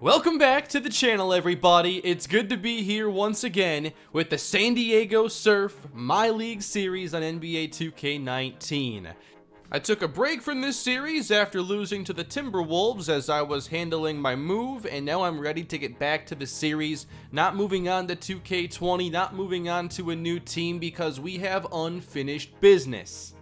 Welcome back to the channel, everybody. It's good to be here once again with the San Diego Surf MyLeague series on NBA 2k19. I took a break from this series after losing to the Timberwolves as I was handling my move, and now I'm ready to get back to the series, not moving on to 2k20, not moving on to a new team because we have unfinished business.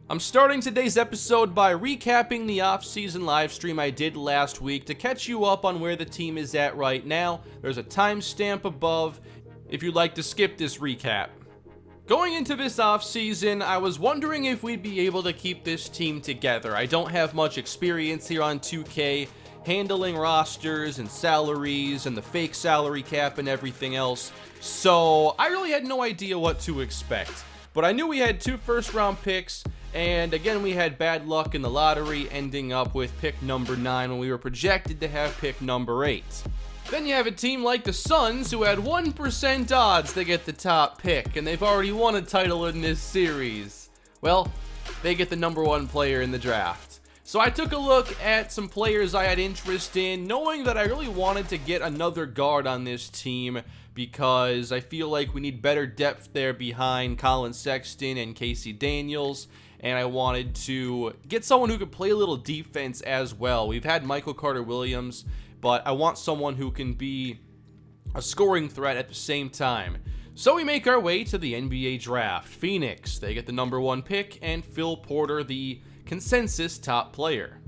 I'm starting today's episode by recapping the off-season livestream I did last week to catch you up on where the team is at right now. There's a timestamp above if you'd like to skip this recap. Going into this off-season, I was wondering if we'd be able to keep this team together. I don't have much experience here on 2K, handling rosters and salaries and the fake salary cap and everything else, so I really had no idea what to expect. But I knew we had 2 first-round picks, and again, we had bad luck in the lottery, ending up with pick number 9 when we were projected to have pick number 8. Then you have a team like the Suns who had 1% odds to get the top pick, and they've already won a title in this series. Well, they get the number 1 player in the draft. So I took a look at some players I had interest in, knowing that I really wanted to get another guard on this team because I feel like we need better depth there behind Colin Sexton and Casey Daniels. And I wanted to get someone who could play a little defense as well. We've had Michael Carter-Williams, but I want someone who can be a scoring threat at the same time. So we make our way to the NBA draft. Phoenix, they get the number 1 pick, and Phil Porter, the consensus top player.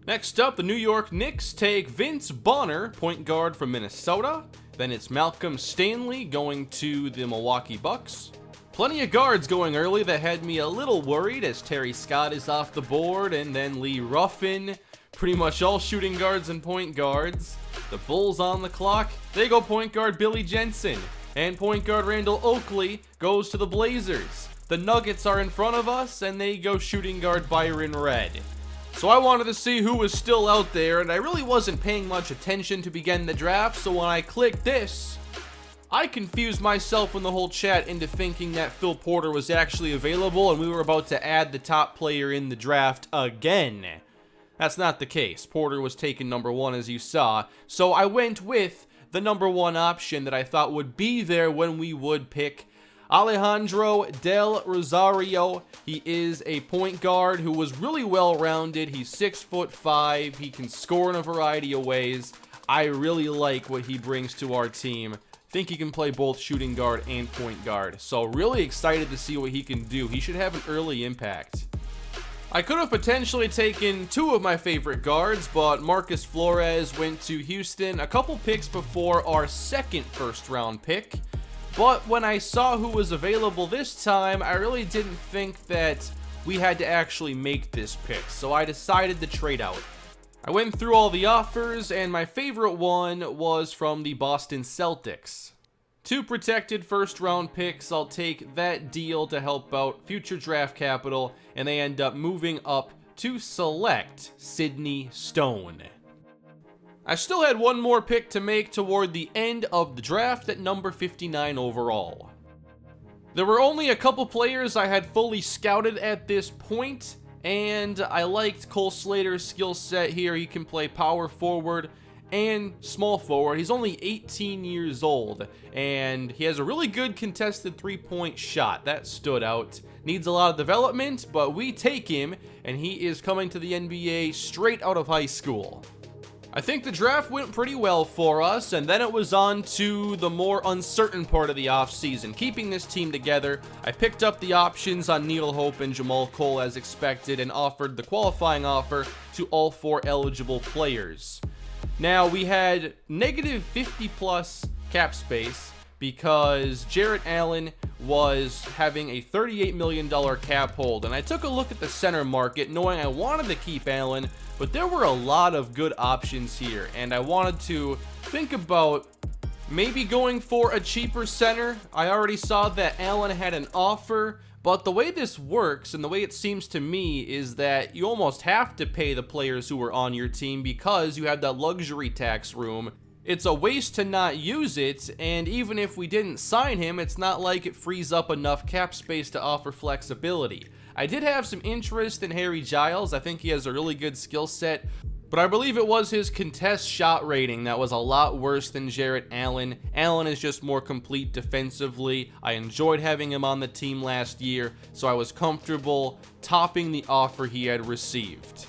Next up, the New York Knicks take Vince Bonner, point guard from Minnesota. Then it's Malcolm Stanley going to the Milwaukee Bucks. Plenty of guards going early that had me a little worried as Terry Scott is off the board, and then Lee Ruffin. Pretty much all shooting guards and point guards. The Bulls on the clock. They go point guard Billy Jensen. And point guard Randall Oakley goes to the Blazers. The Nuggets are in front of us, and they go shooting guard Byron Red. So I wanted to see who was still out there, and I really wasn't paying much attention to begin the draft, so when I clicked this, I confused myself in the whole chat into thinking that Phil Porter was actually available and we were about to add the top player in the draft again. That's not the case. Porter was taken number 1 as you saw, so I went with the number 1 option that I thought would be there when we would pick Alejandro Del Rosario. He is a point guard who was really well-rounded. He's 6'5". He can score in a variety of ways. I really like what he brings to our team. Think he can play both shooting guard and point guard. So really excited to see what he can do. He should have an early impact. I could have potentially taken 2 of my favorite guards, but Marcus Flores went to Houston a couple picks before our 2nd first-round pick. But when I saw who was available this time, I really didn't think that we had to actually make this pick, so I decided to trade out. I went through all the offers, and my favorite one was from the Boston Celtics. 2 protected first-round picks. I'll take that deal to help out future draft capital, and they end up moving up to select Sidney Stone. I still had 1 more pick to make toward the end of the draft at number 59 overall. There were only a couple players I had fully scouted at this point, and I liked Cole Slater's skill set here. He can play power forward and small forward. He's only 18 years old, and he has a really good contested 3-point shot. That stood out. Needs a lot of development, but we take him, and he is coming to the NBA straight out of high school. I think the draft went pretty well for us, and then it was on to the more uncertain part of the offseason, keeping this team together. I picked up the options on Needle Hope and Jamal Cole as expected and offered the qualifying offer to all 4 eligible players. Now, we had negative 50+ cap space because Jarrett Allen was having a $38 million cap hold, and I took a look at the center market knowing I wanted to keep Allen, but there were a lot of good options here, and I wanted to think about maybe going for a cheaper center. I already saw that Allen had an offer, but the way this works and the way it seems to me is that you almost have to pay the players who are on your team because you have that luxury tax room. It's a waste to not use it, and even if we didn't sign him, it's not like it frees up enough cap space to offer flexibility. I did have some interest in Harry Giles. I think he has a really good skill set, but I believe it was his contest shot rating that was a lot worse than Jarrett Allen. Allen is just more complete defensively. I enjoyed having him on the team last year, so I was comfortable topping the offer he had received.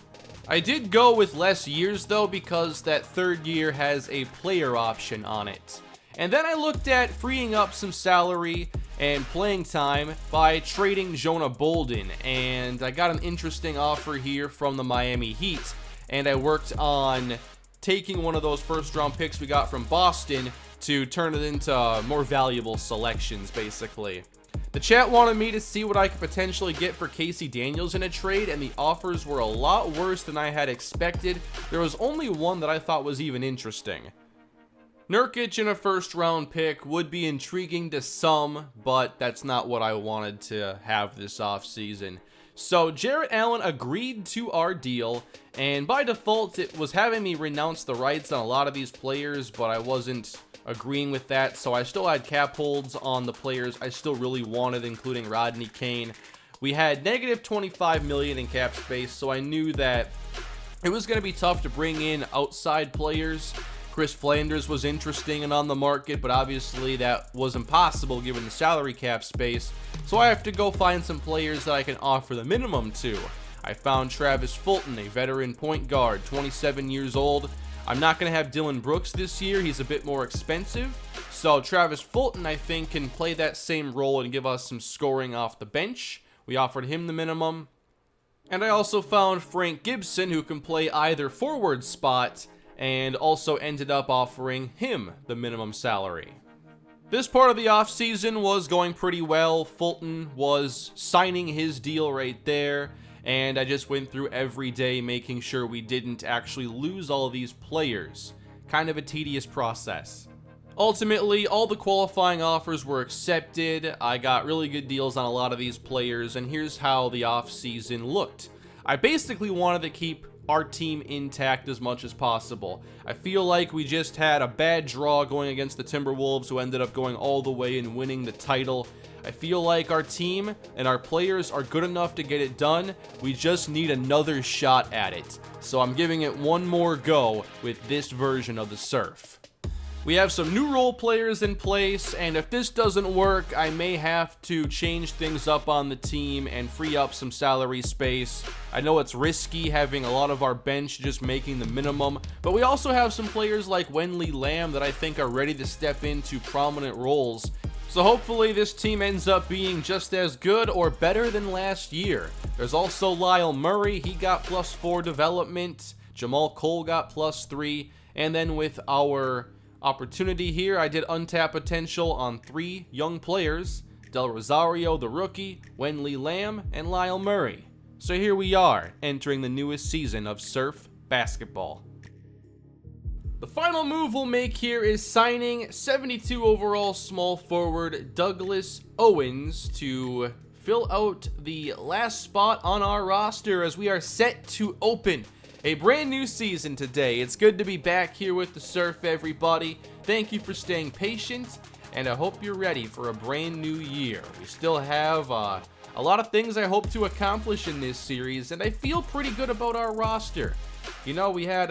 I did go with less years though, because that third year has a player option on it. And then I looked at freeing up some salary and playing time by trading Jonah Bolden, and I got an interesting offer here from the Miami Heat, and I worked on taking one of those first round picks we got from Boston to turn it into more valuable selections, basically. The chat wanted me to see what I could potentially get for Casey Daniels in a trade, and the offers were a lot worse than I had expected. There was only one that I thought was even interesting. Nurkic in a first round pick would be intriguing to some, but that's not what I wanted to have this offseason. So Jarrett Allen agreed to our deal, and by default it was having me renounce the rights on a lot of these players, but I wasn't agreeing with that, so I still had cap holds on the players I still really wanted, including Rodney Kane. We had negative $25 million in cap space, so I knew that it was going to be tough to bring in outside players. Chris Flanders was interesting and on the market, but obviously that was impossible given the salary cap space, so I have to go find some players that I can offer the minimum to. I found Travis Fulton, a veteran point guard, 27 years old. I'm not going to have Dylan Brooks this year. He's a bit more expensive. So Travis Fulton, I think, can play that same role and give us some scoring off the bench. We offered him the minimum. And I also found Frank Gibson, who can play either forward spot, and also ended up offering him the minimum salary. This part of the offseason was going pretty well. Fulton was signing his deal right there, and I just went through every day making sure we didn't actually lose all of these players. Kind of a tedious process. Ultimately, all the qualifying offers were accepted. I got really good deals on a lot of these players, and here's how the offseason looked. I basically wanted to keep our team intact as much as possible. I feel like we just had a bad draw going against the Timberwolves, who ended up going all the way and winning the title. I feel like our team and our players are good enough to get it done. We just need another shot at it. So I'm giving it one more go with this version of the Surf. We have some new role players in place, and if this doesn't work, I may have to change things up on the team and free up some salary space. I know it's risky having a lot of our bench just making the minimum, but we also have some players like Wenley Lamb that I think are ready to step into prominent roles. So hopefully this team ends up being just as good or better than last year. There's also Lyle Murray, he got +4 development. Jamal Cole got +3, and then with our opportunity here, I did untap potential on 3 young players: Del Rosario, the rookie, Wenley Lamb, and Lyle Murray. So here we are, entering the newest season of Surf Basketball. The final move we'll make here is signing 72 overall small forward Douglas Owens to fill out the last spot on our roster as we are set to open a brand new season today. It's good to be back here with the Surf, everybody. Thank you for staying patient, and I hope you're ready for a brand new year. We still have a lot of things I hope to accomplish in this series, and I feel pretty good about our roster. You know, we had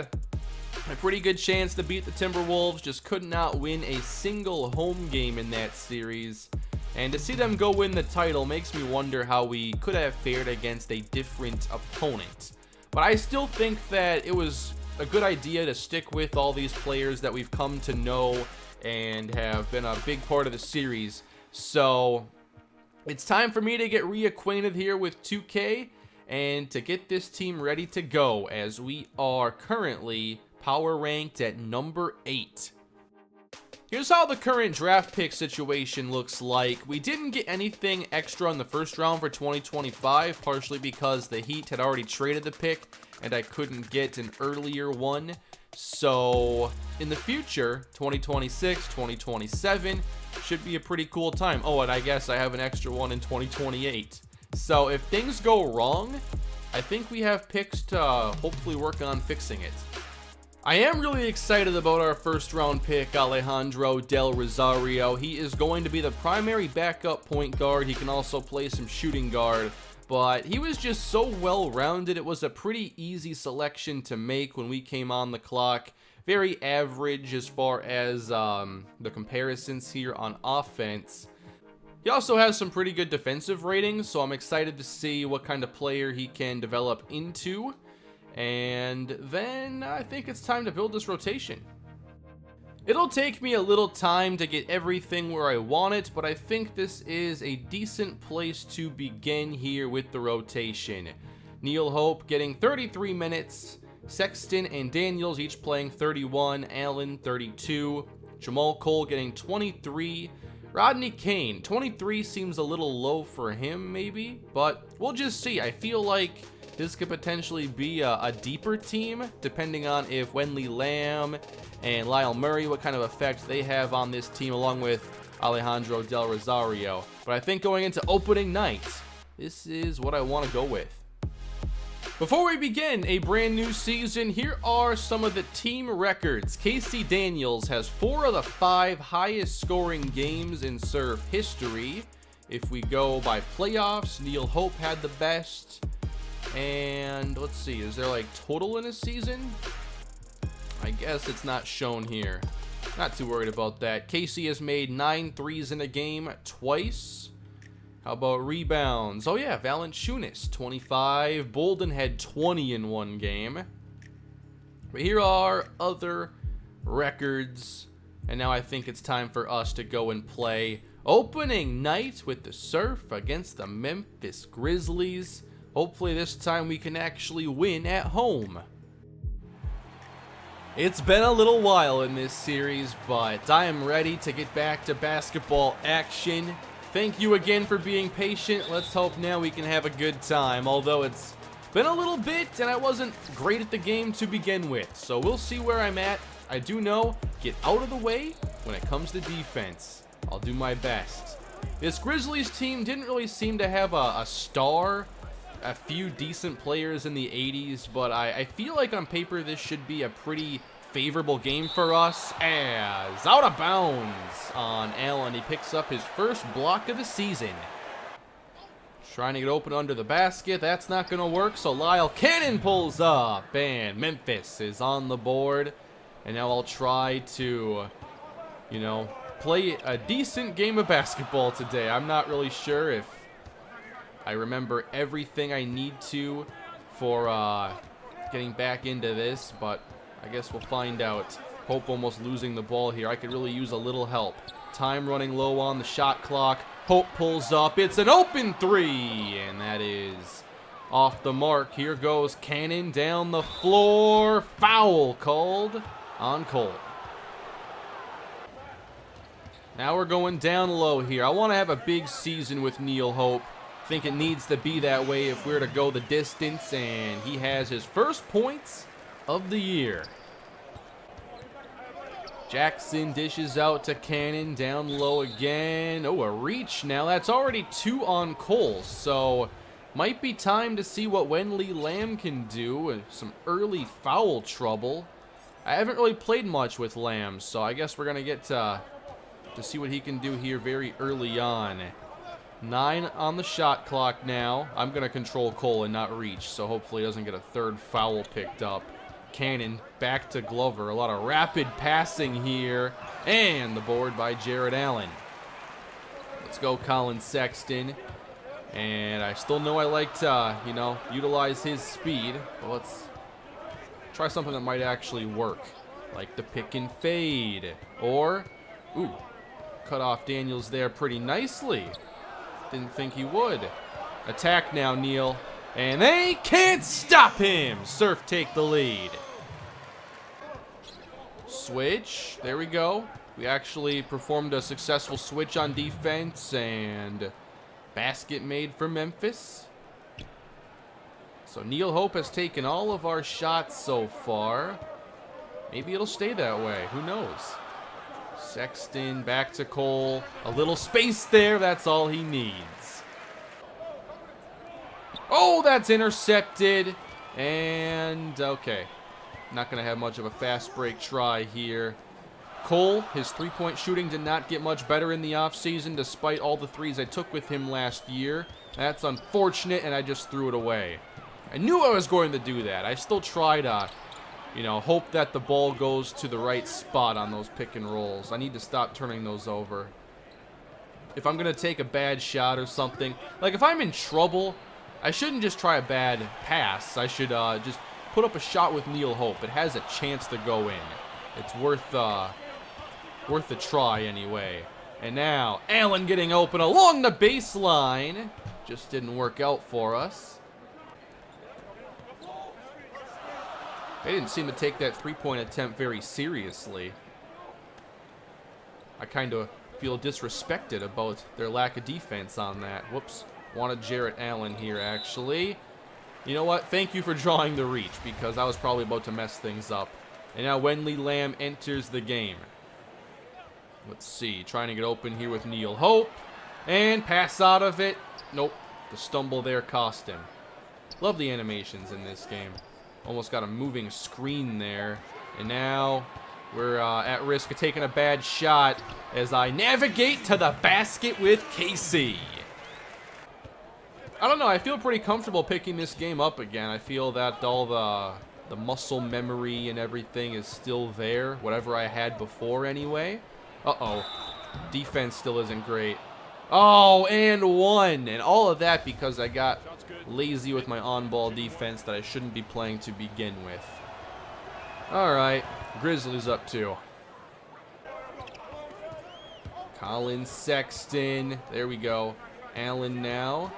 a pretty good chance to beat the Timberwolves, just could not win a single home game in that series. And to see them go win the title makes me wonder how we could have fared against a different opponent. But I still think that it was a good idea to stick with all these players that we've come to know and have been a big part of the series. So it's time for me to get reacquainted here with 2K and to get this team ready to go, as we are currently power ranked at number 8. Here's how the current draft pick situation looks like. We didn't get anything extra in the first round for 2025, partially because the Heat had already traded the pick and I couldn't get an earlier one. So in the future, 2026, 2027 should be a pretty cool time. Oh, and I guess I have an extra one in 2028. So if things go wrong, I think we have picks to hopefully work on fixing it. I am really excited about our first round pick, Alejandro Del Rosario. He is going to be the primary backup point guard. He can also play some shooting guard. but he was just so well-rounded. It was a pretty easy selection to make when we came on the clock. Very average as far as the comparisons here on offense. He also has some pretty good defensive ratings, so I'm excited to see what kind of player he can develop into. And then I think it's time to build this rotation. It'll take me a little time to get everything where I want it, but I think this is a decent place to begin here with the rotation. Neil Hope getting 33 minutes, Sexton and Daniels each playing 31, Allen 32, Jamal Cole getting 23, Rodney Kane 23 seems a little low for him maybe, but we'll just see. I feel like this could potentially be a deeper team, depending on if Wenley Lamb and Lyle Murray, what kind of effect they have on this team, along with Alejandro Del Rosario. But I think going into opening night, this is what I want to go with. Before we begin a brand new season, here are some of the team records. Casey Daniels has 4 of the 5 highest scoring games in Surf history. If we go by playoffs, Neil Hope had the best. And let's see, is there like total in a season? I guess it's not shown here. Not too worried about that. Casey has made 9 threes in a game twice. How about rebounds? Oh yeah, Valanciunas, 25. Bolden had 20 in one game. But here are other records. And now I think it's time for us to go and play opening night with the Surf against the Memphis Grizzlies. Hopefully this time we can actually win at home. It's been a little while in this series, but I am ready to get back to basketball action. Thank you again for being patient. Let's hope now we can have a good time, although it's been a little bit and I wasn't great at the game to begin with. So we'll see where I'm at. I do know, get out of the way when it comes to defense. I'll do my best. This Grizzlies team didn't really seem to have a star. A few decent players in the 80s, but I feel like on paper this should be a pretty favorable game for us, as out of bounds on Allen. He picks up his first block of the season. Trying to get open under the basket. That's not going to work, so Lyle Cannon pulls up, and Memphis is on the board. And now I'll try to, you know, play a decent game of basketball today. I'm not really sure if I remember everything I need to for getting back into this, but I guess we'll find out. Hope almost losing the ball here. I could really use a little help. Time running low on the shot clock. Hope pulls up. It's an open three, and that is off the mark. Here goes Cannon down the floor. Foul called on Cole. Now we're going down low here. I want to have a big season with Neil Hope. Think it needs to be that way if we're to go the distance, and he has his first points of the year. Jackson dishes out to Cannon, down low again. Oh, a reach now. That's already 2 on Cole, so might be time to see what Wenley Lamb can do. Some early foul trouble. I haven't really played much with Lamb, so I guess we're going to get to see what he can do here very early on. 9 on the shot clock now. I'm going to control Cole and not reach, so hopefully he doesn't get a third foul picked up. Cannon back to Glover. A lot of rapid passing here. And the board by Jared Allen. Let's go Colin Sexton. And I still know I like to, you know, utilize his speed. But let's try something that might actually work. Like the pick and fade. Or, ooh, cut off Daniels there pretty nicely. Didn't think he would. Attack now, Neil. And they can't stop him. Surf take the lead. Switch. There we go. We actually performed a successful switch on defense, and basket made for Memphis. So Neil Hope has taken all of our shots so far. Maybe it'll stay that way. Who knows? Sexton back to Cole. A little space there. That's all he needs. Oh, that's intercepted. And, okay. Not going to have much of a fast break try here. Cole, his three-point shooting did not get much better in the offseason despite all the threes I took with him last year. That's unfortunate, and I just threw it away. I knew I was going to do that. I still try to, you know, hope that the ball goes to the right spot on those pick and rolls. I need to stop turning those over. If I'm going to take a bad shot or something, like if I'm in trouble, I shouldn't just try a bad pass. I should just put up a shot with Neil Hope. It has a chance to go in. It's worth a try anyway. And now, Allen getting open along the baseline. Just didn't work out for us. They didn't seem to take that three-point attempt very seriously. I kind of feel disrespected about their lack of defense on that. Whoops. Wanted Jarrett Allen here, actually. You know what? Thank you for drawing the reach, because I was probably about to mess things up. And now Wenley Lamb enters the game. Let's see. Trying to get open here with Neil Hope. And pass out of it. Nope. The stumble there cost him. Love the animations in this game. Almost got a moving screen there. And now we're at risk of taking a bad shot as I navigate to the basket with Casey. I don't know. I feel pretty comfortable picking this game up again. I feel that all the muscle memory and everything is still there. Whatever I had before anyway. Uh-oh. Defense still isn't great. Oh, and one. And all of that because I got lazy with my on-ball defense that I shouldn't be playing to begin with. All right. Grizzlies up 2. Colin Sexton. There we go. Allen now.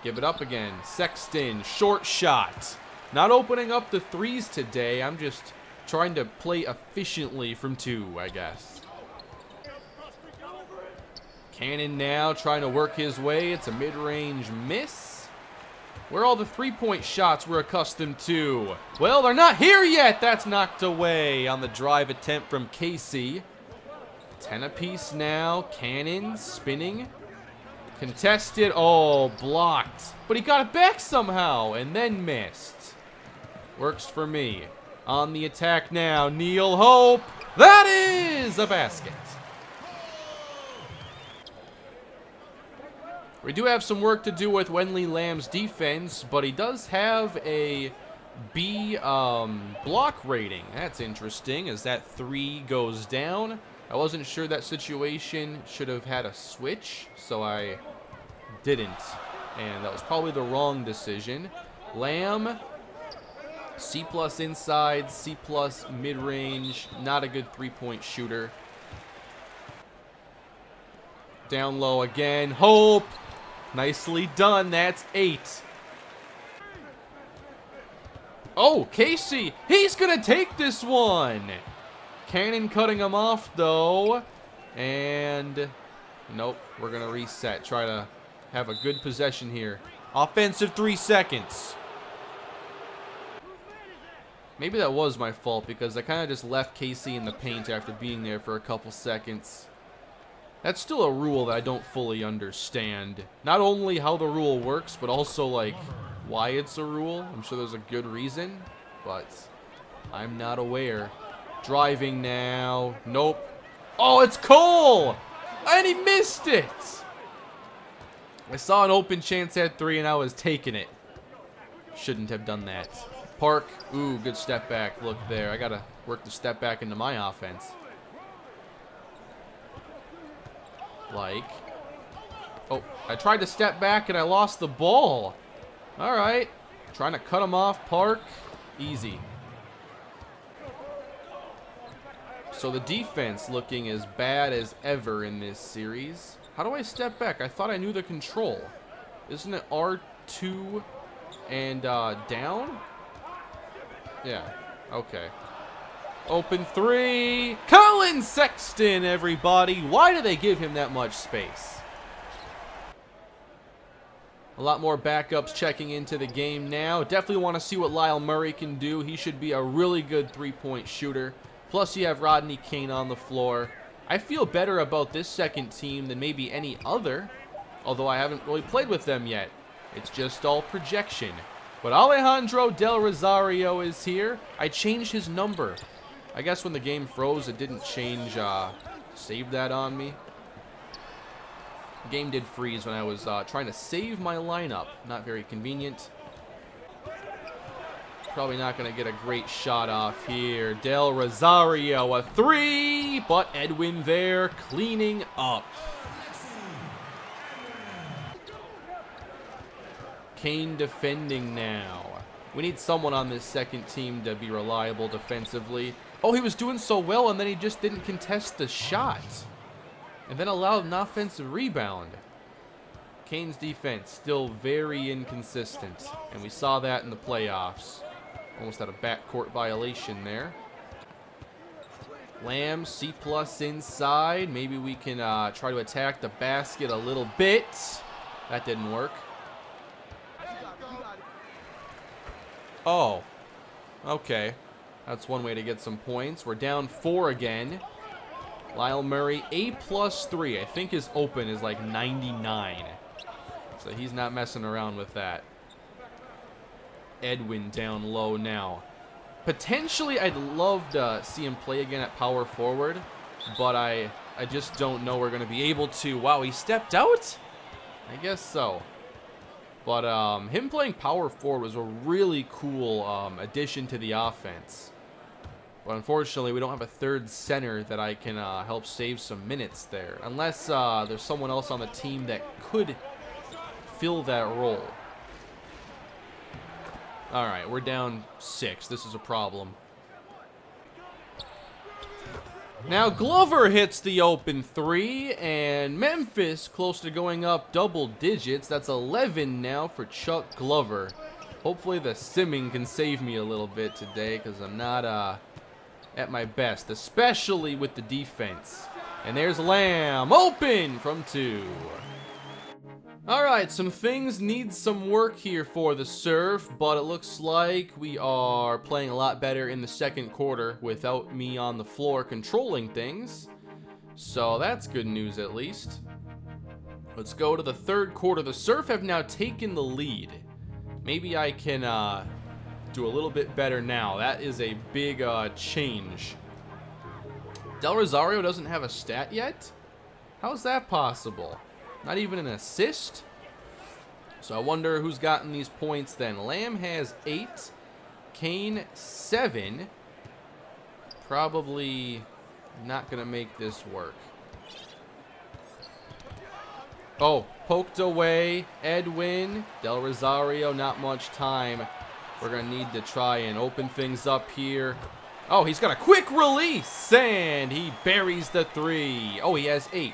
Give it up again. Sexton. Short shot. Not opening up the threes today. I'm just trying to play efficiently from 2, I guess. Cannon now trying to work his way. It's a mid-range miss. Where are all the three-point shots we're accustomed to? Well, they're not here yet. That's knocked away on the drive attempt from Casey. 10 apiece now. Cannon spinning. Contested. Oh, blocked. But he got it back somehow and then missed. Works for me. On the attack now. Neil Hope. That is a basket. We do have some work to do with Wenley Lamb's defense, but he does have a B block rating. That's interesting as that 3 goes down. I wasn't sure that situation should have had a switch, so I didn't. And that was probably the wrong decision. Lamb, C+ inside, C+ mid-range. Not a good three-point shooter. Down low again. Hope. Nicely done. That's 8. Oh, Casey. He's going to take this one. Cannon cutting him off, though. And nope. We're going to reset. Try to have a good possession here. Offensive 3 seconds. Maybe that was my fault because I kind of just left Casey in the paint after being there for a couple seconds. That's still a rule that I don't fully understand. Not only how the rule works, but also, like, why it's a rule. I'm sure there's a good reason, but I'm not aware. Driving now. Nope. Oh, it's Cole! And he missed it! I saw an open chance at 3, and I was taking it. Shouldn't have done that. Park. Ooh, good step back. Look there. I got to work the step back into my offense. Like, oh, I tried to step back and I lost the ball. All right, trying to cut him off. Park, easy. So the defense looking as bad as ever in this series. How do I step back? I thought I knew the control. Isn't it R2 and down? Yeah, okay. Open 3. Colin Sexton, everybody. Why do they give him that much space? A lot more backups checking into the game now. Definitely want to see what Lyle Murray can do. He should be a really good three-point shooter. Plus, you have Rodney Kane on the floor. I feel better about this second team than maybe any other, although I haven't really played with them yet. It's just all projection. But Alejandro Del Rosario is here. I changed his number. I guess when the game froze, it didn't change, save that on me. The game did freeze when I was trying to save my lineup. Not very convenient. Probably not going to get a great shot off here. Del Rosario, a 3, but Edwin there cleaning up. Kane defending now. We need someone on this second team to be reliable defensively. Oh, he was doing so well, and then he just didn't contest the shot. And then allowed an offensive rebound. Kane's defense still very inconsistent, and we saw that in the playoffs. Almost had a backcourt violation there. Lamb, C+ inside. Maybe we can try to attack the basket a little bit. That didn't work. Oh, okay. That's one way to get some points. We're down 4 again. Lyle Murray, A+3. I think his open is like 99. So he's not messing around with that. Edwin down low now. Potentially, I'd love to see him play again at power forward, but I just don't know we're going to be able to. Wow, he stepped out? I guess so. But him playing power forward was a really cool addition to the offense. But unfortunately, we don't have a third center that I can help save some minutes there. Unless there's someone else on the team that could fill that role. All right, we're down 6. This is a problem. Now Glover hits the open 3, and Memphis close to going up double digits. That's 11 now for Chuck Glover. Hopefully the simming can save me a little bit today, because I'm not at my best, especially with the defense. And there's Lamb, open from 2. All right, some things need some work here for the Surf, but it looks like we are playing a lot better in the second quarter without me on the floor controlling things. So that's good news at least. Let's go to the third quarter. The Surf have now taken the lead. Maybe I can do a little bit better now. That is a big change. Del Rosario doesn't have a stat yet? How's that possible? Not even an assist? So I wonder who's gotten these points then. Lamb has 8. Kane 7. Probably not going to make this work. Oh, poked away. Edwin. Del Rosario, not much time. We're going to need to try and open things up here. Oh, he's got a quick release, and he buries the 3. Oh, he has 8.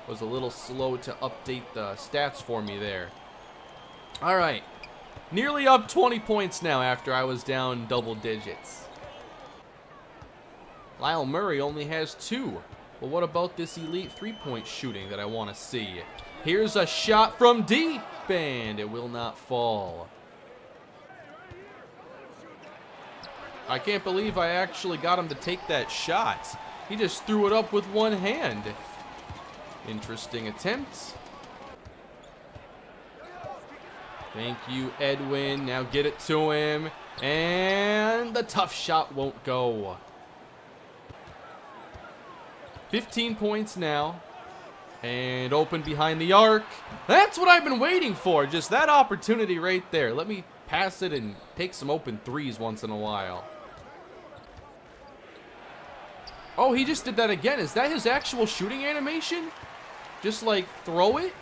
Was a little slow to update the stats for me there. All right. Nearly up 20 points now after I was down double digits. Lyle Murray only has 2. Well, what about this elite three-point shooting that I want to see? Here's a shot from deep, and it will not fall. I can't believe I actually got him to take that shot. He just threw it up with one hand. Interesting attempt. Thank you, Edwin. Now get it to him. And the tough shot won't go. 15 points now. And open behind the arc. That's what I've been waiting for. Just that opportunity right there. Let me pass it and take some open threes once in a while. Oh, he just did that again. Is that his actual shooting animation? Just like throw it?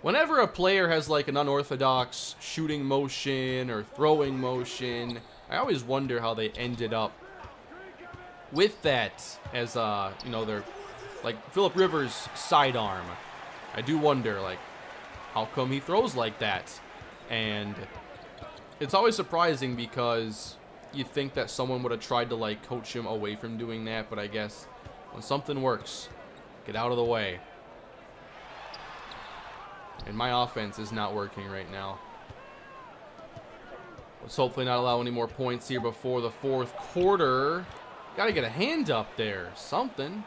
Whenever a player has like an unorthodox shooting motion or throwing motion, I always wonder how they ended up with that as you know, their like Phillip Rivers' sidearm. I do wonder like how come he throws like that? And it's always surprising because you think that someone would have tried to like coach him away from doing that, but I guess when something works, get out of the way. And my offense is not working right now. Let's hopefully not allow any more points here before the fourth quarter. Gotta get a hand up there. Something.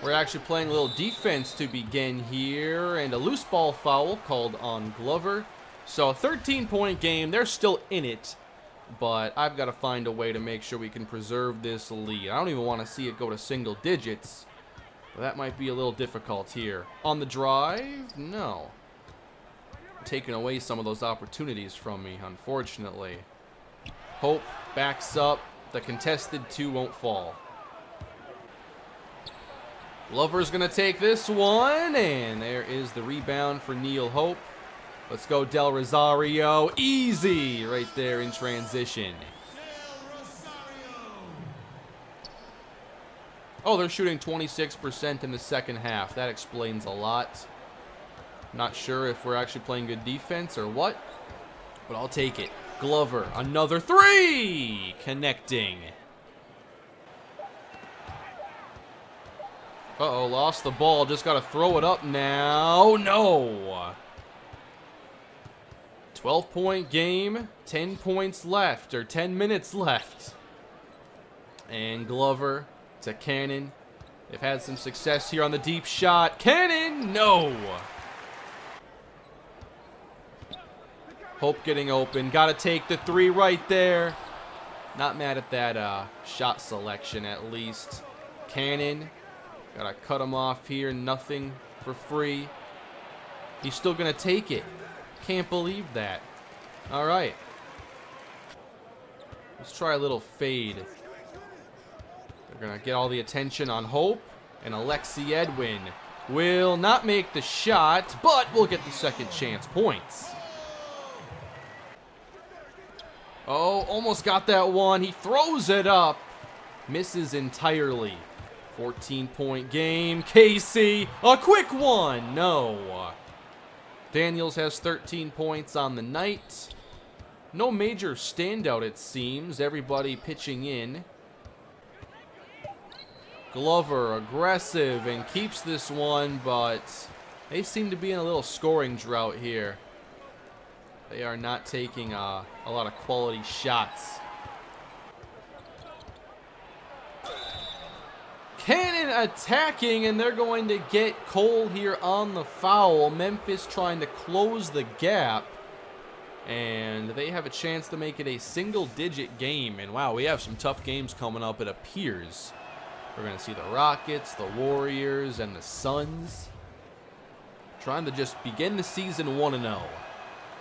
We're actually playing a little defense to begin here. And a loose ball foul called on Glover. So 13-point game. They're still in it, but I've got to find a way to make sure we can preserve this lead. I don't even want to see it go to single digits, but that might be a little difficult here. On the drive, no. Taking away some of those opportunities from me, unfortunately. Hope backs up. The contested 2 won't fall. Glover's going to take this one, and there is the rebound for Neil Hope. Let's go, Del Rosario. Easy right there in transition. Oh, they're shooting 26% in the second half. That explains a lot. Not sure if we're actually playing good defense or what, but I'll take it. Glover, another 3! Connecting. Uh-oh, lost the ball. Just got to throw it up now. No! 12-point game. 10 points left, or 10 minutes left. And Glover to Cannon. They've had some success here on the deep shot. Cannon! No! Hope getting open. Got to take the 3 right there. Not mad at that shot selection, at least. Cannon. Got to cut him off here. Nothing for free. He's still going to take it. Can't believe that. All right. Let's try a little fade. They're going to get all the attention on Hope. And Alexi Edwin will not make the shot, but will get the second chance points. Oh, almost got that one. He throws it up. Misses entirely. 14-point game. Casey, a quick one. No. Daniels has 13 points on the night. No major standout, it seems. Everybody pitching in. Glover, aggressive, and keeps this one, but they seem to be in a little scoring drought here. They are not taking a lot of quality shots. Cannon attacking, and they're going to get Cole here on the foul. Memphis trying to close the gap, and they have a chance to make it a single-digit game. And wow, we have some tough games coming up, it appears. We're going to see the Rockets, the Warriors, and the Suns. Trying to just begin the season 1-0.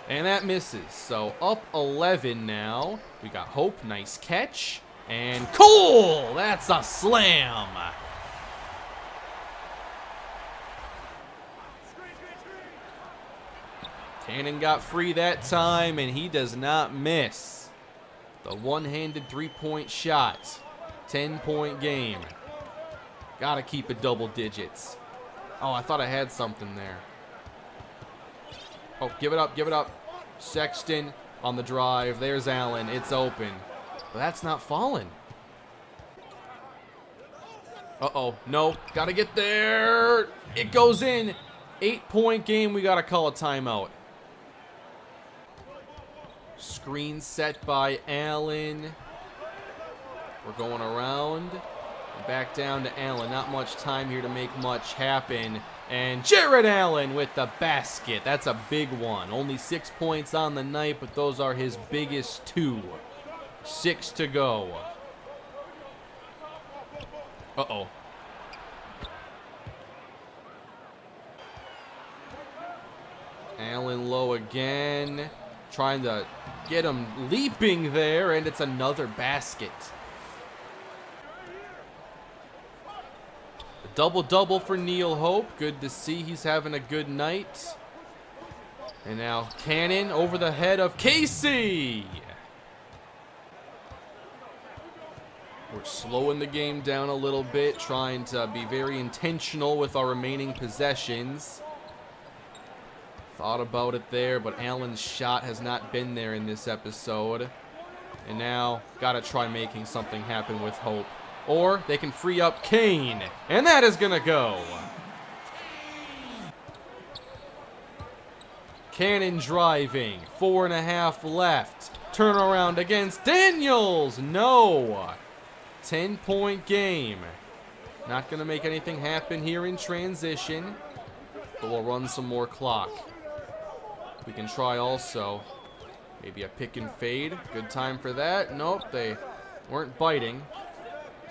And that misses. So up 11 now. We got Hope. Nice catch. And Cole! That's a slam. Cannon got free that time, and he does not miss. The one-handed three-point shot. 10-point game. Got to keep it double digits. Oh, I thought I had something there. Oh, give it up, give it up. Sexton on the drive. There's Allen. It's open. But that's not falling. Uh-oh. No. Got to get there. It goes in. 8-point game. We got to call a timeout. Screen set by Allen. We're going around. Back down to Allen. Not much time here to make much happen. And Jared Allen with the basket. That's a big one. Only 6 points on the night, but those are his biggest 2. 6 to go. Uh-oh. Allen low again. Trying to get him leaping there, and it's another basket. Double-double for Neil Hope. Good to see he's having a good night. And now Cannon over the head of Casey. We're slowing the game down a little bit, trying to be very intentional with our remaining possessions. Thought about it there, but Allen's shot has not been there in this episode. And now, got to try making something happen with Hope. Or they can free up Kane. And that is going to go. Cannon driving. 4.5 left. Turnaround against Daniels. No. 10-point game. Not going to make anything happen here in transition. But we'll run some more clock. We can try also. Maybe a pick and fade. Good time for that. Nope, they weren't biting.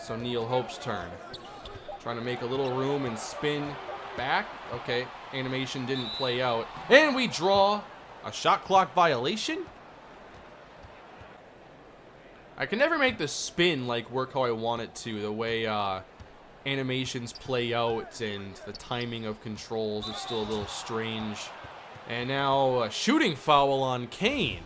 So Neil Hope's turn. Trying to make a little room and spin back. Okay, animation didn't play out. And we draw a shot clock violation? I can never make the spin like work how I want it to. The way animations play out and the timing of controls is still a little strange. And now a shooting foul on Kane.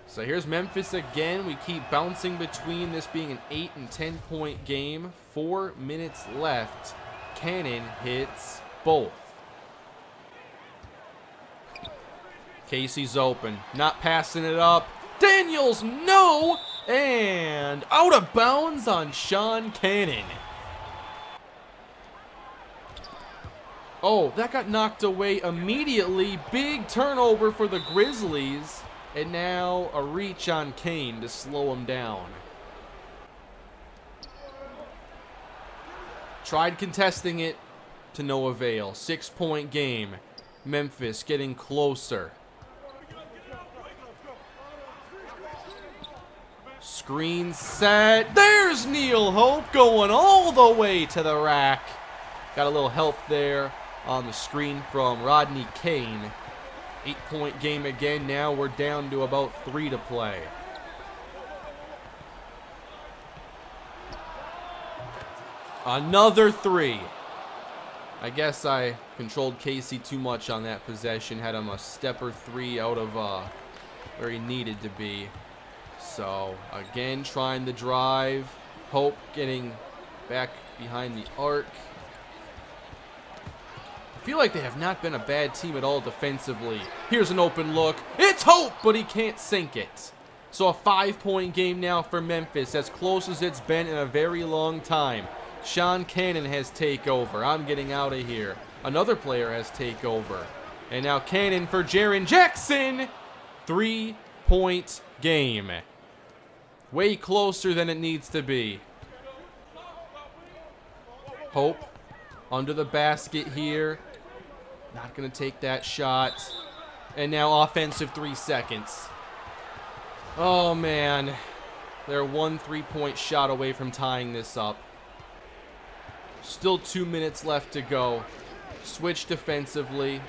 So here's Memphis again. We keep bouncing between this being an 8 and 10 point game. 4 minutes left. Cannon hits both. Casey's open. Not passing it up. Daniels, no! And out of bounds on Sean Cannon. Oh, that got knocked away immediately. Big turnover for the Grizzlies. And now a reach on Kane to slow him down. Tried contesting it to no avail. 6 point game. Memphis getting closer. Screen set. There's Neil Hope going all the way to the rack. Got a little help there on the screen from Rodney Kane. 8 point game again. Now we're down to about 3 to play. Another 3. I guess I controlled Casey too much on that possession. Had him a stepper 3 out of where he needed to be. So again, trying to drive. Hope getting back behind the arc. I feel like they have not been a bad team at all defensively. Here's an open look. It's Hope, but he can't sink it. So a 5 point game now for Memphis, as close as it's been in a very long time. Sean Cannon has takeover. I'm getting out of here. Another player has takeover. And now Cannon for Jaren Jackson. 3 point game. Way closer than it needs to be. Hope under the basket here. Not going to take that shot. And now offensive 3 seconds. Oh, man. They're 1 3-point shot away from tying this up. Still 2 minutes left to go. Switch defensively.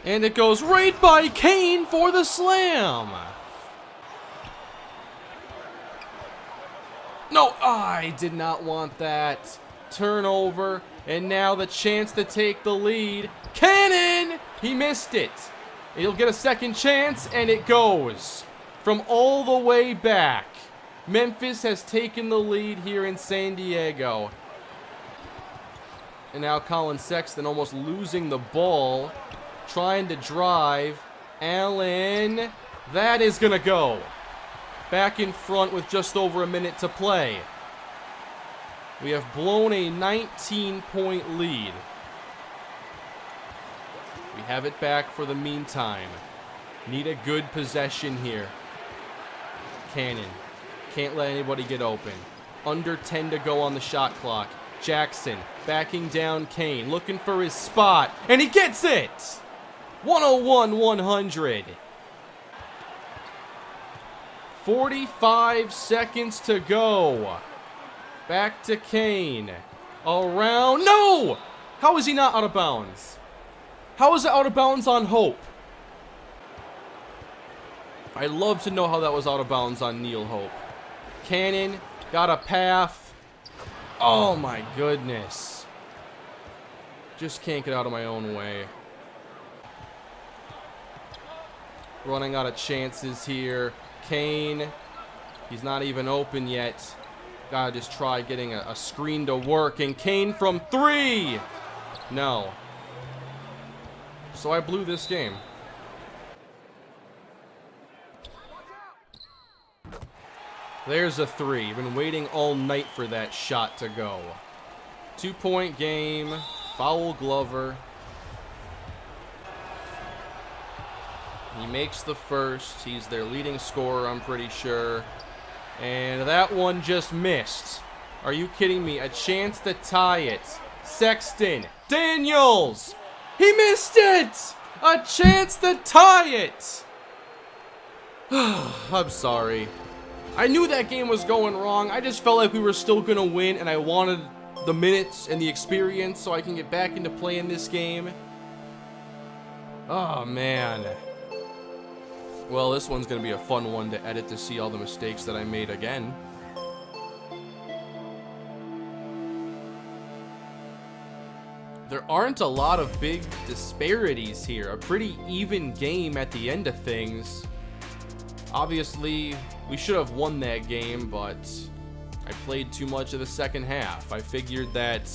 And it goes right by Kane for the slam. No, I did not want that. Turnover. And now the chance to take the lead. Cannon! He missed it. He'll get a second chance, and it goes from all the way back. Memphis has taken the lead here in San Diego. And now Colin Sexton almost losing the ball. Trying to drive. Allen. That is going to go. Back in front with just over a minute to play. We have blown a 19-point lead. We have it back for the meantime. Need a good possession here. Cannon. Can't let anybody get open. Under 10 to go on the shot clock. Jackson backing down Kane. Looking for his spot. And he gets it! 101-100. 45 seconds to go. Back to Kane. Around. No! How is he not out of bounds? How is it out of bounds on Hope? I'd love to know how that was out of bounds on Neil Hope. Cannon got a path. Oh my goodness. Just can't get out of my own way. Running out of chances here. Kane. He's not even open yet. Gotta just try getting a screen to work. And Kane from 3. No. So I blew this game. There's a 3. Been waiting all night for that shot to go. 2-point game. Foul Glover. He makes the first. He's their leading scorer, I'm pretty sure. And that one just missed. Are you kidding me? A chance to tie it. Sexton. Daniels. He missed it. A chance to tie it! I'm sorry. I knew that game was going wrong. I just felt like we were still gonna win, and I wanted the minutes and the experience so I can get back into playing this game. Oh, man. Well, this one's gonna be a fun one to edit to see all the mistakes that I made again. There aren't a lot of big disparities here. A pretty even game at the end of things. Obviously, we should have won that game, but I played too much of the second half. I figured that,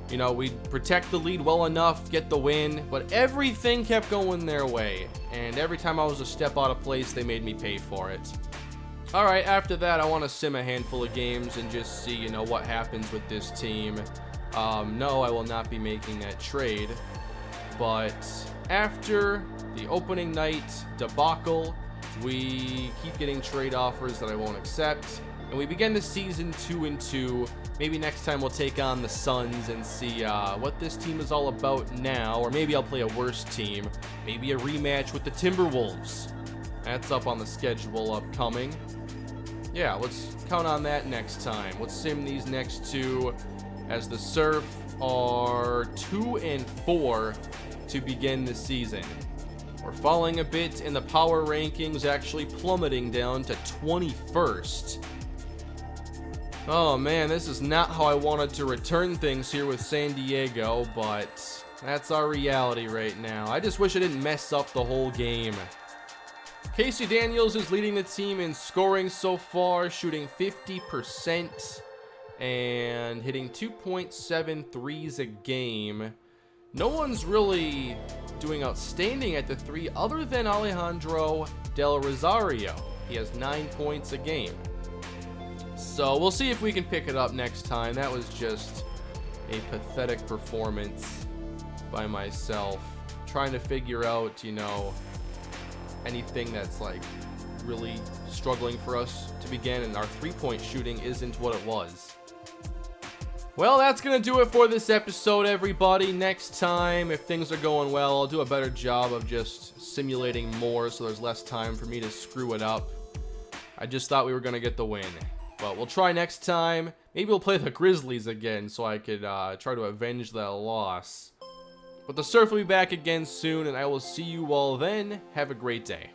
you know, we'd protect the lead well enough, get the win, but everything kept going their way. And every time I was a step out of place, they made me pay for it. Alright, after that, I want to sim a handful of games and just see, you know, what happens with this team. No, I will not be making that trade. But after the opening night debacle, we keep getting trade offers that I won't accept. And we begin the season 2-2. Maybe next time we'll take on the Suns and see what this team is all about now. Or maybe I'll play a worse team. Maybe a rematch with the Timberwolves. That's up on the schedule upcoming. Yeah, let's count on that next time. Let's sim these next two, as the Surf are 2-4 to begin the season. We're falling a bit in the power rankings, actually plummeting down to 21st. Oh man, this is not how I wanted to return things here with San Diego, but that's our reality right now. I just wish I didn't mess up the whole game. Casey Daniels is leading the team in scoring so far, shooting 50% and hitting 2.7 threes a game. No one's really doing outstanding at the three other than Alejandro Del Rosario. He has 9 points a game. So we'll see if we can pick it up next time. That was just a pathetic performance by myself. Trying to figure out, you know, anything that's like really struggling for us to begin, and our three-point shooting isn't what it was. Well, that's going to do it for this episode, everybody. Next time, if things are going well, I'll do a better job of just simulating more so there's less time for me to screw it up. I just thought we were going to get the win. But we'll try next time. Maybe we'll play the Grizzlies again so I could try to avenge that loss. But the Surf will be back again soon, and I will see you all then. Have a great day.